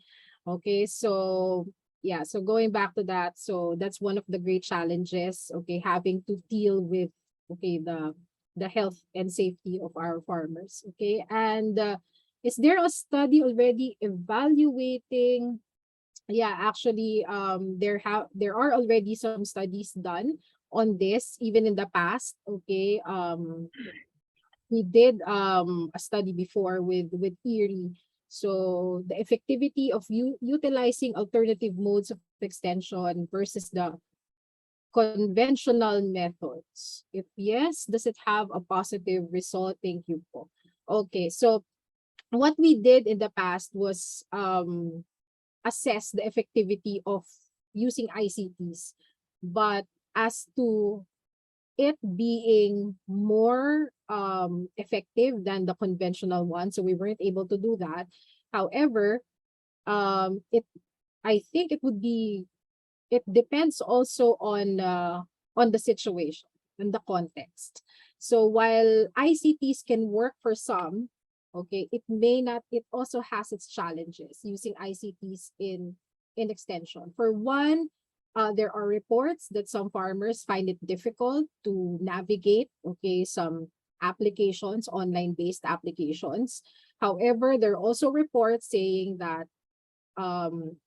Okay, so yeah, so going back to that, so that's one of the great challenges, okay, having to deal with, okay, the health and safety of our farmers, okay? And is there a study already evaluating? Yeah, actually, there are already some studies done on this, even in the past, okay? We did a study before with Erie. So the effectivity of utilizing alternative modes of extension versus the conventional methods. If yes, does it have a positive result? Thank you po. Okay, so what we did in the past was assess the effectivity of using ICTs. But as to it being more effective than the conventional one, so we weren't able to do that. However, it I think it depends also on the situation and the context. So while ICTs can work for some, okay, it may not. It also has its challenges using ICTs in extension. For one, there are reports that some farmers find it difficult to navigate, okay, some applications, online-based applications. However, there are also reports saying that um,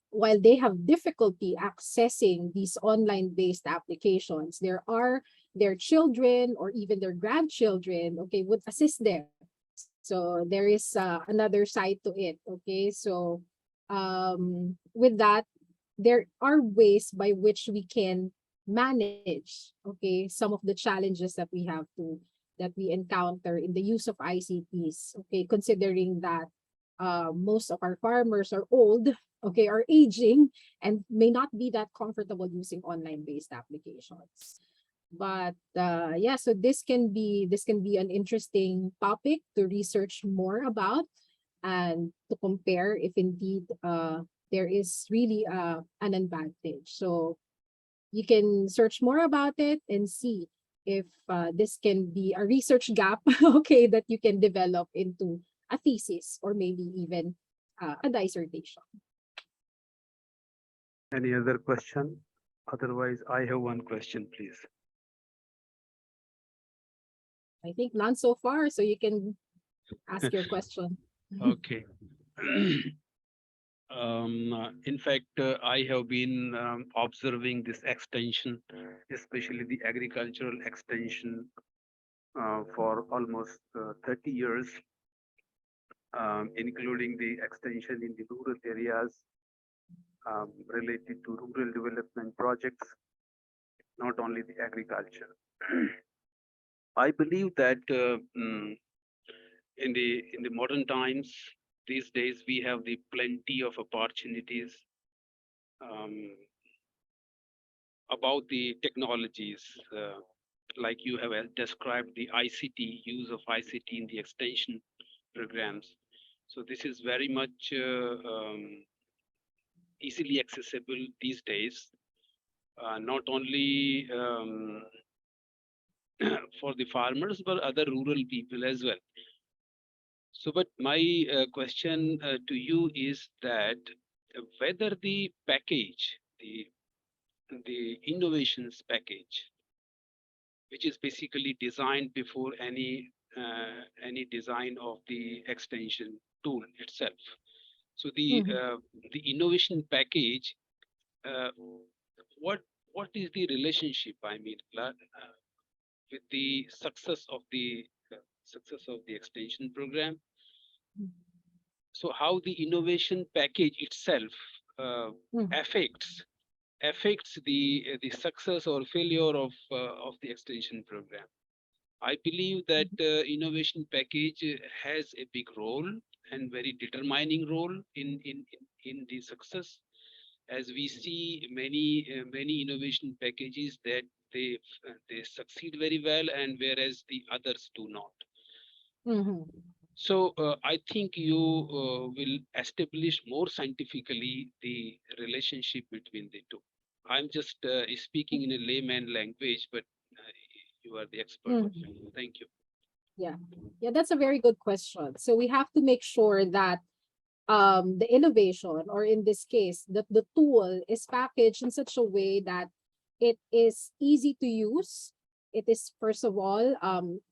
while they have difficulty accessing these online-based applications, their children or even their grandchildren, okay, would assist them. So there is another side to it, okay? So with that, there are ways by which we can manage, okay, some of the challenges that we encounter in the use of ICTs, okay, considering that most of our farmers are old, okay, are aging, and may not be that comfortable using online-based applications. But yeah, so this can be an interesting topic to research more about and to compare if indeed there is really an advantage. So you can search more about it and see if this can be a research gap, okay, that you can develop into a thesis or maybe even a dissertation. Any other question? Otherwise, I have one question, please. I think none so far, so you can ask your question. Okay. In fact, I have been observing this extension, especially the agricultural extension, for almost 30 years, including the extension in the rural areas related to rural development projects, not only the agriculture. I believe that in the modern times, these days we have the plenty of opportunities um, about the technologies, like you have described the ICT, use of ICT in the extension programs. So this is very much easily accessible these days, not only for the farmers, but other rural people as well. So, but my question to you is that whether the package, the innovations package, which is basically designed before any design of the extension tool itself. So the Mhm. innovation package, uh, what what is the relationship? I mean, with the success of the extension program. So how the innovation package itself uh, Mhm. affects the success or failure of the extension program. I believe that innovation package has a big role and very determining role in the success. As we see many innovation packages that they succeed very well, and whereas the others do not. Mhm. So I think you will establish more scientifically the relationship between the two. I'm just speaking in a layman language, but you are the expert of it. Mhm. Thank you. Yeah. Yeah, that's a very good question. So we have to make sure that the innovation, or in this case, that the tool is packaged in such a way that it is easy to use. It is, first of all,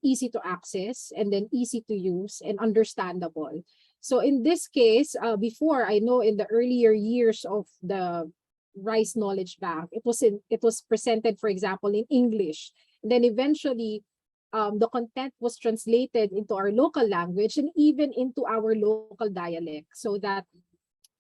easy to access, and then easy to use and understandable. So in this case, before, I know in the earlier years of the Rice Knowledge Bank, it was presented, for example, in English. And then eventually, the content was translated into our local language and even into our local dialect, so that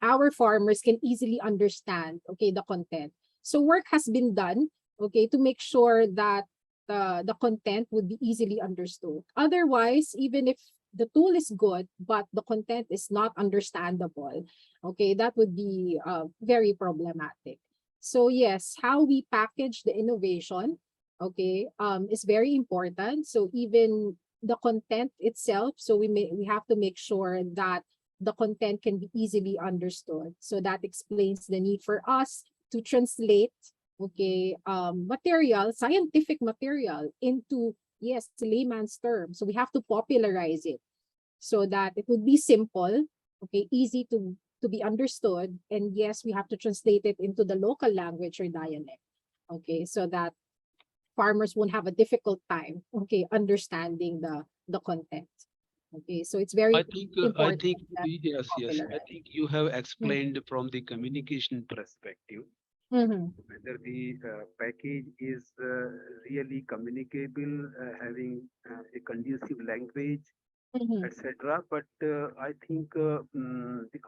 our farmers can easily understand, okay, the content. So work has been done, okay, to make sure that the content would be easily understood. Otherwise, even if the tool is good but the content is not understandable, okay, that would be very problematic. So yes, how we package the innovation, okay, is very important. So even the content itself, so we have to make sure that the content can be easily understood. So that explains the need for us to translate, okay, scientific material into, yes, layman's terms. So we have to popularize it so that it would be simple, okay, easy to be understood, and yes, we have to translate it into the local language or dialect, okay, so that farmers won't have a difficult time, okay, understanding the content. Okay, so it's very I important think that yes. I popularize. think you have explained from the communication perspective Mm-hmm. whether the package is really communicable, having a conducive language, Mm-hmm. etc. But I think the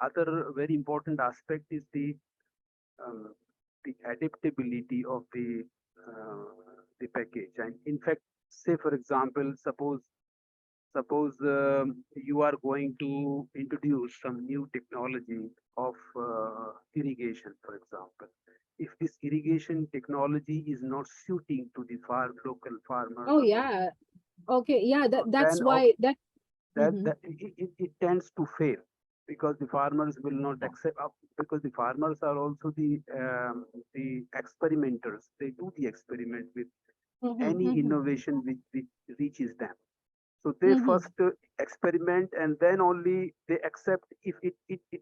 other very important aspect is um, the adaptability of the package. And in fact, say for example, suppose you are going to introduce some new technology of irrigation, for example. If this irrigation technology is not suiting to the local farmers Oh or local, yeah. Okay, yeah, that's then why that. Mm-hmm. it tends to fail because the farmers will not accept because the farmers are also the experimenters. They do the experiment with Mm-hmm. any Mm-hmm. innovation which reaches them. So they Mm-hmm. first experiment and then only they accept if it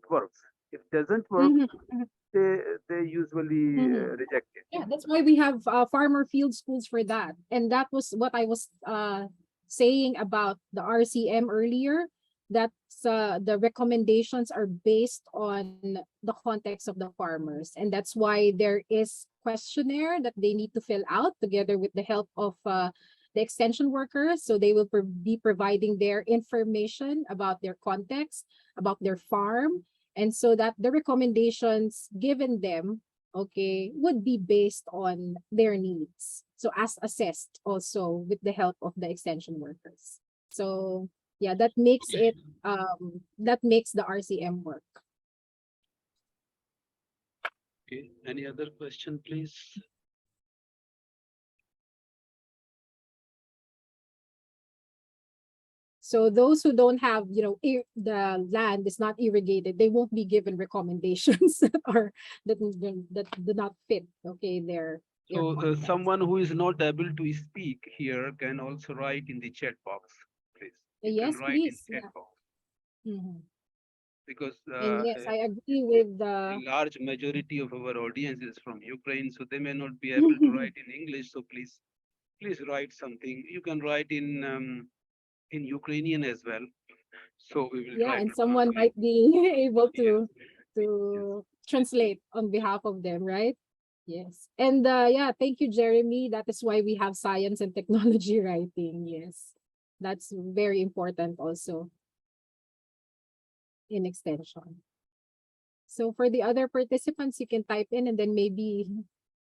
works. If doesn't work, Mm-hmm. they they usually Mm-hmm. reject it. Yeah, that's why we have farmer field schools for that. And that was what I was saying about the RCM earlier. That's the recommendations are based on the context of the farmers. And that's why there is questionnaire that they need to fill out together with the help of the extension workers. So they will be providing their information about their context, about their farm. And so that the recommendations given them, okay, would be based on their needs. So as assessed also with the help of the extension workers. So yeah, that makes the RCM work. Okay. Any other question, please? So those who don't have, the land is not irrigated, they won't be given recommendations that do not fit, okay, their So context. someone who is not able to speak here can also write in the chat box, please. You can Yes, write in please. chat Yeah. box Mhm. because And yes, I agree with a the large majority of our audience is from Ukraine, so they may not be able to write in English. So please write something. You can write in Ukrainian as well. So we will Yeah, try and to someone translate. might be able Yes, yes. to translate on behalf of them, right? Yes. And yeah, thank you, Jeremy. That is why we have science and technology writing. Yes. That's very important also in extension. So for the other participants, you can type in and then maybe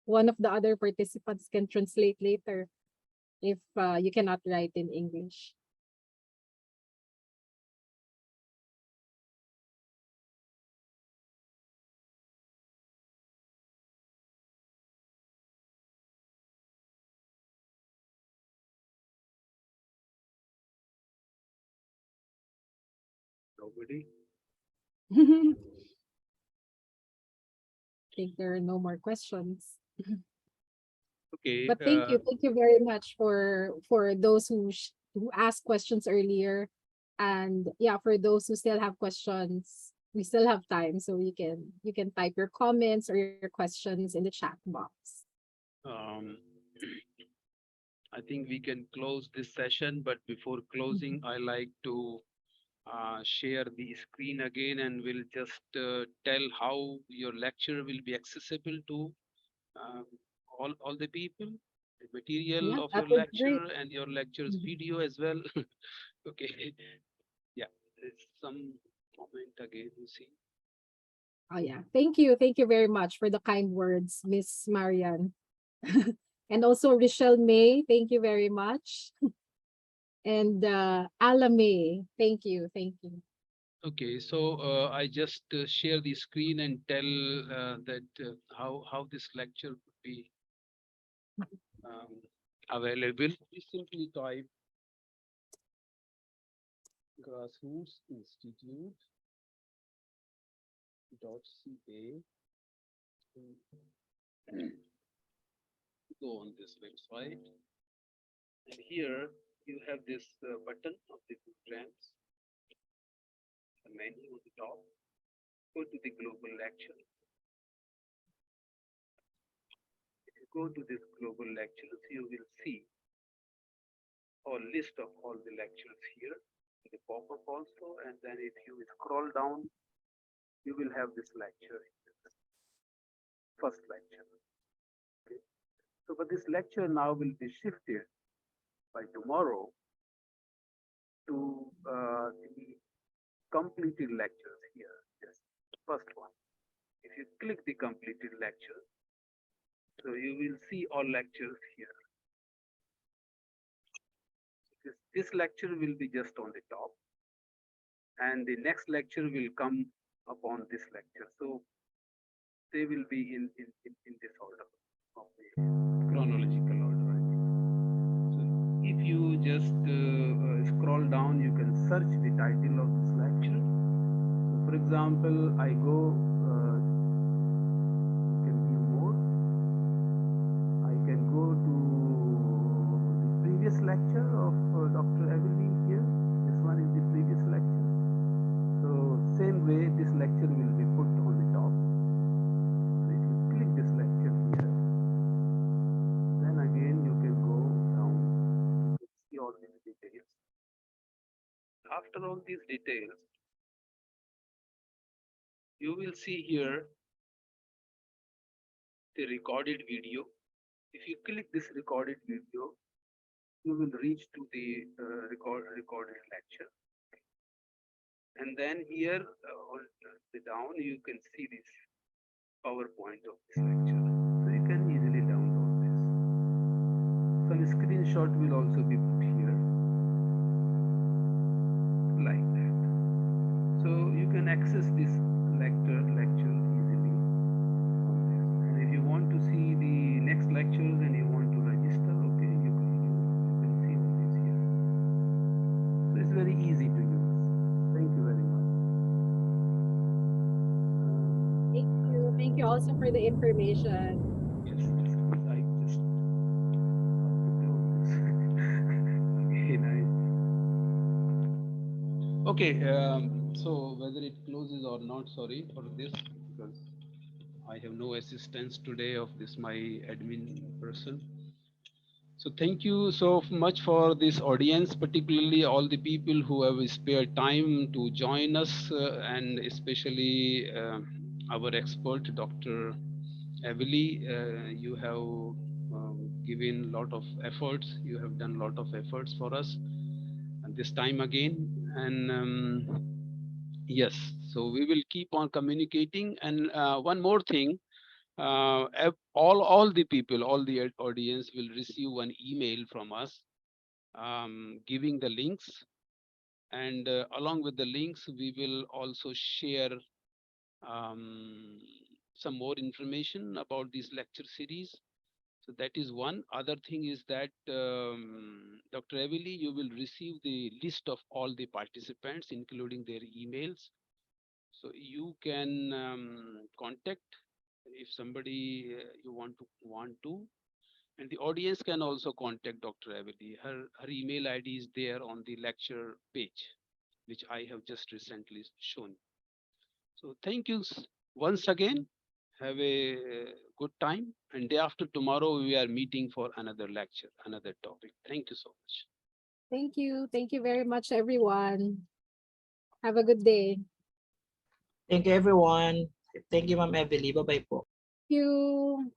one of the other participants can translate later if you cannot write in English. Nobody. I think there are no more questions. Okay. But thank you very much for those who asked questions earlier, and yeah, for those who still have questions, we still have time, so you can type your comments or your questions in the chat box. Um, I think we can close this session, but before Mhm. closing, I like to share the screen again, and we'll just tell how your lecture will be accessible to um, all the people, the material Yeah, of that your would be great. lecture and your lecture's Mhm. video as well. Okay. Yeah, there's some comment again, you see. Oh yeah, thank you very much for the kind words, Miss Marian, and also Rochelle May. Thank you very much, and Alame. Thank you. Okay, so I just share the screen and tell that how this lecture could be um, available. We simply type grassrootsinstitute.ca. Go on this website, and here you have this button of the programs, the menu on the top. Go to the global lecture. If you go to this global lectures, you will see a list of all the lectures here, the pop-up also, and then if you scroll down, you will have this lecture, first lecture. Okay. So, but this lecture now will be shifted by tomorrow to the completed lectures here. Yes, first one. If you click the completed lecture, so you will see all lectures here. This lecture will be just on the top, and the next lecture will come upon this lecture. So they will be in this order of the chronological order. So if you just scroll down, you can search the title of this lecture. So for example, I go, you can view more. I can go to the previous lecture of Dr. Evelie here. This one is the previous lecture. So same way, this lecture will be put on the top. So if you click this lecture here, then again you can go down to see all these details. After all these details, you will see here the recorded video. If you click this recorded video, you will reach to the recorded lecture. And then here on the down, you can see this PowerPoint of this lecture. So you can easily download this. Some screenshot will also be put here, like that. So you can access this lecture easily on this. And if you want to see the next lectures and you want to register, okay, you can see all this here. So it's very easy to use. Thank you very much. Thank you also for the information. Yes, I just again. Okay, so whether it closes or not, sorry for this, because I have no assistance today of this my admin person. So thank you so much for this audience, particularly all the people who have spared time to join us, and especially our expert, Dr. Evelie. You have given a lot of efforts. You have done a lot of efforts for us, and this time again. And yes, so we will keep on communicating. And one more thing, all the people, all the audience will receive one email from us, giving the links, and along with the links we will also share um, some more information about this lecture series. So that is one. Other thing is that Dr. Evelie, you will receive the list of all the participants, including their emails. So you can contact if somebody you want to, and the audience can also contact Dr. Evelie. Her email ID is there on the lecture page, which I have just recently shown. So thank you once again. Have a good time. And day after tomorrow, we are meeting for another lecture, another topic. Thank you so much. Thank you. Thank you very much, everyone. Have a good day. Thank you, everyone. Thank you, Ma'am Evelie. Bye-bye po. Thank you.